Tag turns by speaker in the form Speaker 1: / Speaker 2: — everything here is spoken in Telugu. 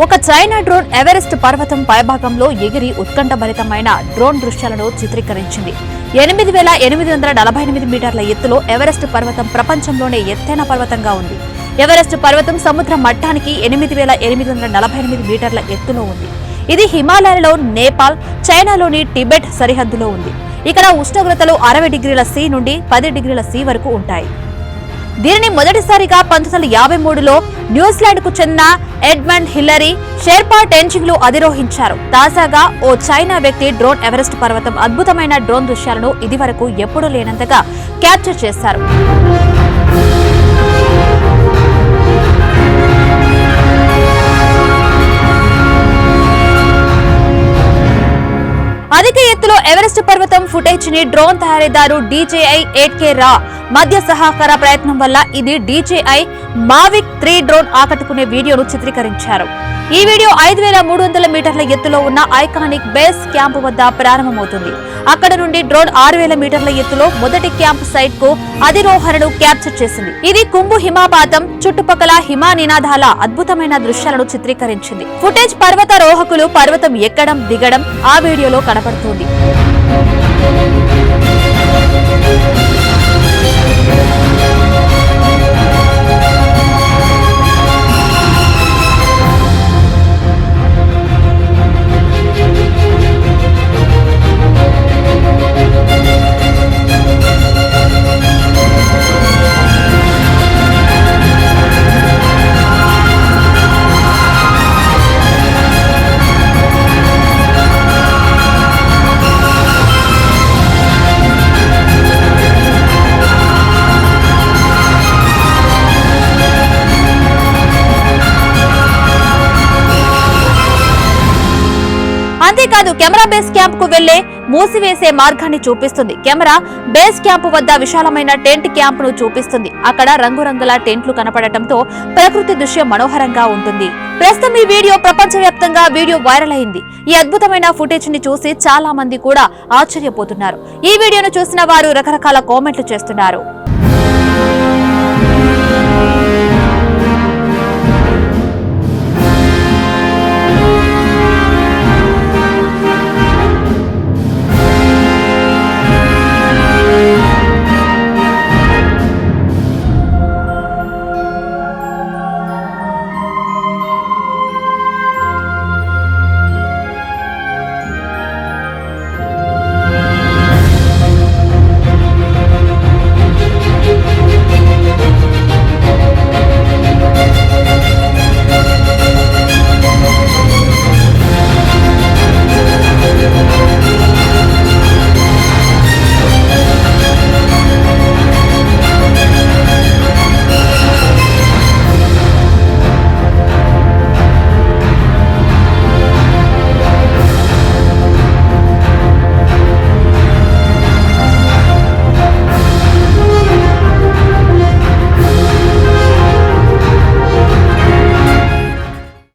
Speaker 1: ఒక చైనా డ్రోన్ ఎవరెస్ట్ పర్వతం పైభాగంలో ఎగిరి ఉత్కంఠభరితమైన డ్రోన్ దృశ్యాలను చిత్రీకరించింది. 8848 మీటర్ల ఎత్తులో ఎవరెస్ట్ పర్వతం ప్రపంచంలోనే ఎత్తైన పర్వతంగా ఉంది. ఎవరెస్ట్ పర్వతం సముద్ర మట్టానికి 8848 మీటర్ల ఎత్తులో ఉంది. ఇది హిమాలయాలలో నేపాల్, చైనాలోని టిబెట్ సరిహద్దులో ఉంది. ఇక్కడ ఉష్ణోగ్రతలు 60 డిగ్రీల సి నుండి 10 డిగ్రీల సి వరకు ఉంటాయి. దీనిని మొదటిసారిగా 1953లో న్యూజిలాండ్ కు చెందిన ఎడ్మండ్ హిల్లరీ షెర్పా టెన్జింగ్లు అధిరోహించారు. తాజాగా ఓ చైనా వ్యక్తి డ్రోన్ ఎవరెస్ట్ పర్వతం అద్భుతమైన డ్రోన్ దృశ్యాలను ఇదివరకు ఎప్పుడూ లేనంతగా క్యాప్చర్ చేశారు. అధిక ఎత్తులో ఎవరెస్ట్ పర్వతం ఫుటేజ్ ని డ్రోన్ తయారీదారు DJI 8K రా మధ్య సహకార ప్రయత్నం వల్ల ఇది DJI Mavic 3 డ్రోన్ ఆకట్టుకునే వీడియోను చిత్రీకరించారు. ఈ వీడియో 5300 మీటర్ల ఎత్తులో ఉన్న ఐకానిక్ బేస్ క్యాంప్ వద్ద ప్రారంభమవుతుంది. అక్కడ నుండి డ్రోన్ 6000 మీటర్ల ఎత్తులో మొదటి క్యాంప్ సైట్ కు అధిరోహణను క్యాప్చర్ చేసింది. ఇది కుంభు హిమపాతం చుట్టుపక్కల హిమ నినాదాల అద్భుతమైన దృశ్యాలను చిత్రీకరించింది. ఫుటేజ్ పర్వతారోహకులు పర్వతం ఎక్కడం దిగడం ఆ వీడియోలో కనపడుతుంది. అంతేకాదు కెమెరా బేస్ క్యాంప్ కు వెళ్లే మూసివేసే మార్గాన్ని చూపిస్తుంది. కెమెరా బేస్ క్యాంప్ వద్ద విశాలమైన టెంట్ క్యాంప్ ను చూపిస్తుంది. అక్కడ రంగురంగుల టెంట్లు కనపడటంతో ప్రకృతి దృశ్యం మనోహరంగా ఉంటుంది. ప్రస్తుతం ఈ వీడియో ప్రపంచవ్యాప్తంగా వైరల్ అయింది. ఈ అద్భుతమైన ఫుటేజ్ ని చూసి చాలా మంది కూడా ఆశ్చర్యపోతున్నారు. ఈ వీడియోను చూసిన వారు రకరకాల కామెంట్లు చేస్తున్నారు.